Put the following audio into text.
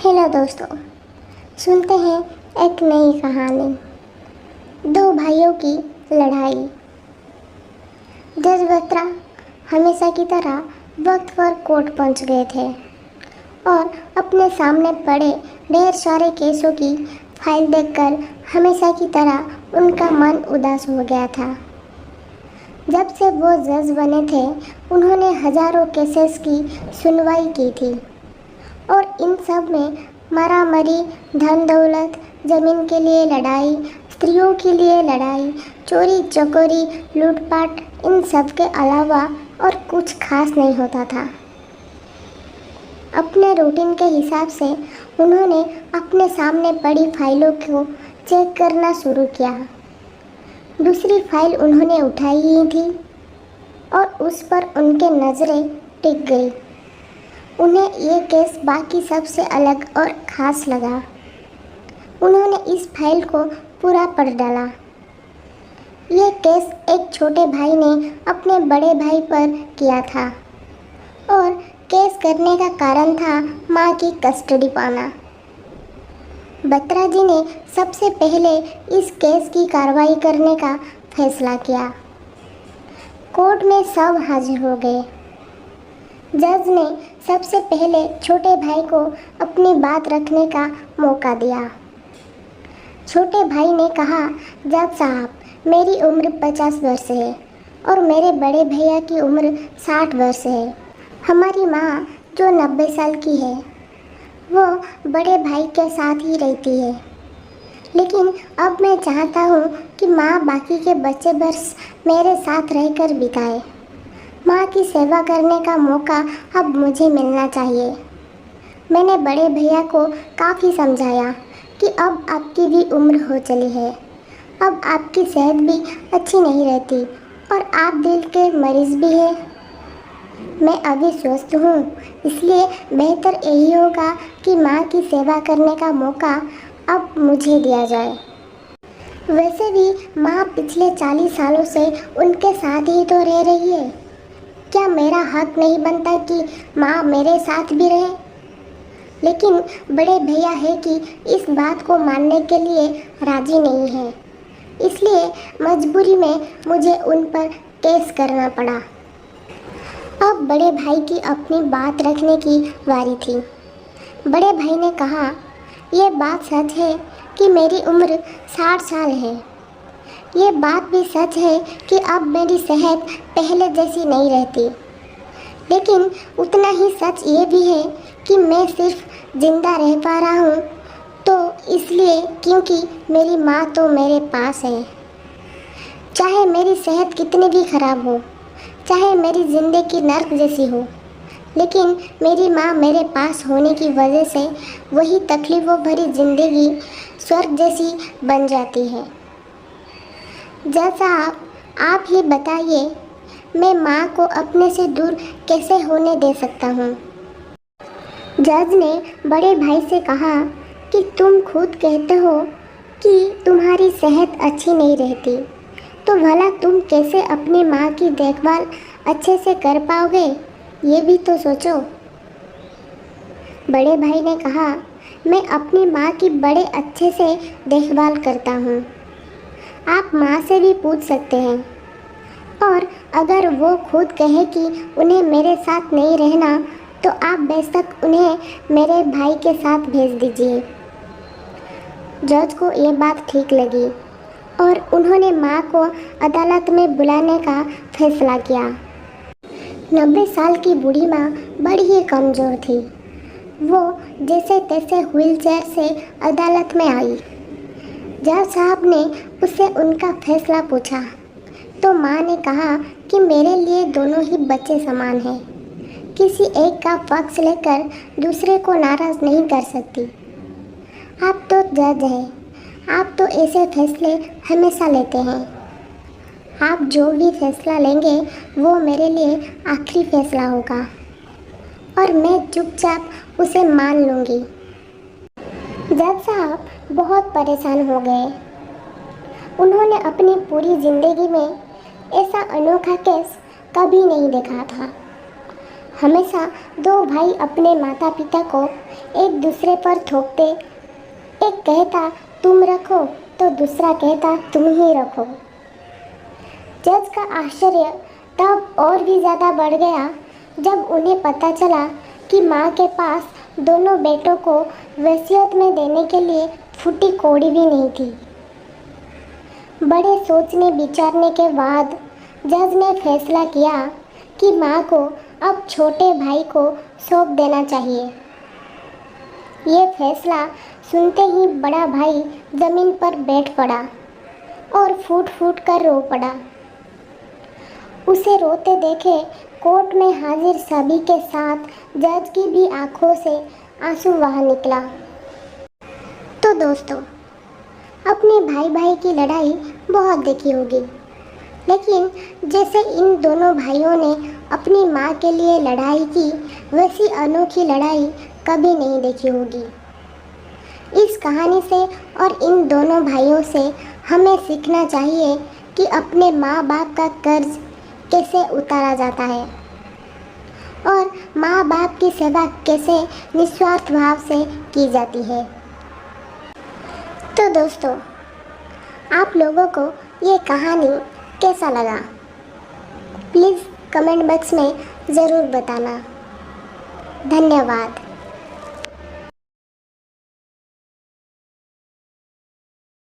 Hello दोस्तों, सुनते हैं एक नई कहानी। दो भाइयों की लड़ाई। जज बत्रा हमेशा की तरह वक्त पर कोर्ट पहुंच गए थे और अपने सामने पड़े ढेर सारे केसों की फाइल देखकर हमेशा की तरह उनका मन उदास हो गया था। जब से वो जज बने थे, उन्होंने हजारों केसेस की सुनवाई की थी और इन सब में मारामारी, धन दौलत, जमीन के लिए लड़ाई, स्त्रियों के लिए लड़ाई, चोरी चकोरी, लूटपाट, इन सब के अलावा और कुछ खास नहीं होता था। अपने रूटीन के हिसाब से उन्होंने अपने सामने पड़ी फाइलों को चेक करना शुरू किया। दूसरी फाइल उन्होंने उठाई ही थी और उस पर उनके नज़रें टिक गई। उन्हें ये केस बाकी सबसे अलग और ख़ास लगा। उन्होंने इस फाइल को पूरा पढ़ डाला। ये केस एक छोटे भाई ने अपने बड़े भाई पर किया था और केस करने का कारण था माँ की कस्टडी पाना। बत्रा जी ने सबसे पहले इस केस की कार्रवाई करने का फैसला किया। कोर्ट में सब हाजिर हो गए। जज ने सबसे पहले छोटे भाई को अपनी बात रखने का मौका दिया। छोटे भाई ने कहा, जज साहब, मेरी उम्र 50 वर्ष है और मेरे बड़े भैया की उम्र 60 वर्ष है। हमारी माँ जो 90 साल की है, वो बड़े भाई के साथ ही रहती है। लेकिन अब मैं चाहता हूँ कि माँ बाकी के बचे वर्ष मेरे साथ रहकर बिताए। माँ की सेवा करने का मौका अब मुझे मिलना चाहिए। मैंने बड़े भैया को काफ़ी समझाया कि अब आपकी भी उम्र हो चली है, अब आपकी सेहत भी अच्छी नहीं रहती और आप दिल के मरीज़ भी हैं। मैं अभी स्वस्थ हूँ, इसलिए बेहतर यही होगा कि माँ की सेवा करने का मौका अब मुझे दिया जाए। वैसे भी माँ पिछले 40 सालों से उनके साथ ही तो रह रही है। क्या मेरा हक नहीं बनता कि माँ मेरे साथ भी रहे? लेकिन बड़े भैया है कि इस बात को मानने के लिए राजी नहीं है, इसलिए मजबूरी में मुझे उन पर केस करना पड़ा। अब बड़े भाई की अपनी बात रखने की बारी थी। बड़े भाई ने कहा, यह बात सच है कि मेरी उम्र 60 साल है। ये बात भी सच है कि अब मेरी सेहत पहले जैसी नहीं रहती। लेकिन उतना ही सच ये भी है कि मैं सिर्फ जिंदा रह पा रहा हूँ तो इसलिए क्योंकि मेरी माँ तो मेरे पास है। चाहे मेरी सेहत कितनी भी खराब हो, चाहे मेरी ज़िंदगी नर्क जैसी हो, लेकिन मेरी माँ मेरे पास होने की वजह से वही तकलीफ़ों भरी ज़िंदगी स्वर्ग जैसी बन जाती है। जज साहब, आप ही बताइए, मैं माँ को अपने से दूर कैसे होने दे सकता हूँ? जज ने बड़े भाई से कहा कि तुम खुद कहते हो कि तुम्हारी सेहत अच्छी नहीं रहती, तो भला तुम कैसे अपनी माँ की देखभाल अच्छे से कर पाओगे, ये भी तो सोचो। बड़े भाई ने कहा, मैं अपनी माँ की बड़े अच्छे से देखभाल करता हूँ। आप माँ से भी पूछ सकते हैं और अगर वो खुद कहे कि उन्हें मेरे साथ नहीं रहना तो आप बेशक उन्हें मेरे भाई के साथ भेज दीजिए। जज को ये बात ठीक लगी और उन्होंने माँ को अदालत में बुलाने का फैसला किया। 90 साल की बूढ़ी माँ बड़ी ही कमज़ोर थी। वो जैसे तैसे व्हीलचेयर से अदालत में आई। जज साहब ने उससे उनका फैसला पूछा तो माँ ने कहा कि मेरे लिए दोनों ही बच्चे समान हैं। किसी एक का पक्ष लेकर दूसरे को नाराज़ नहीं कर सकती। आप तो जज हैं, आप तो ऐसे फैसले हमेशा लेते हैं। आप जो भी फैसला लेंगे वो मेरे लिए आखिरी फैसला होगा और मैं चुपचाप उसे मान लूँगी। जज साहब बहुत परेशान हो गए। उन्होंने अपनी पूरी ज़िंदगी में ऐसा अनोखा केस कभी नहीं देखा था। हमेशा दो भाई अपने माता पिता को एक दूसरे पर थोपते। एक कहता तुम रखो तो दूसरा कहता तुम ही रखो। जज का आश्चर्य तब और भी ज़्यादा बढ़ गया जब उन्हें पता चला कि माँ के पास दोनों बेटों को वसीयत में देने के लिए फूटी कौड़ी भी नहीं थी। बड़े सोचने विचारने के बाद जज ने फैसला किया कि माँ को अब छोटे भाई को सौंप देना चाहिए। ये फैसला सुनते ही बड़ा भाई जमीन पर बैठ पड़ा और फूट फूट कर रो पड़ा। उसे रोते देखे कोर्ट में हाजिर सभी के साथ जज की भी आंखों से आंसू बह निकला। तो दोस्तों, अपने भाई भाई की लड़ाई बहुत देखी होगी, लेकिन जैसे इन दोनों भाइयों ने अपनी माँ के लिए लड़ाई की, वैसी अनोखी लड़ाई कभी नहीं देखी होगी। इस कहानी से और इन दोनों भाइयों से हमें सीखना चाहिए कि अपने माँ बाप का कर्ज कैसे उतारा जाता है और माँ बाप की सेवा कैसे निस्वार्थ भाव से की जाती है। तो दोस्तों, आप लोगों को ये कहानी कैसा लगा? प्लीज़ कमेंट बॉक्स में ज़रूर बताना। धन्यवाद।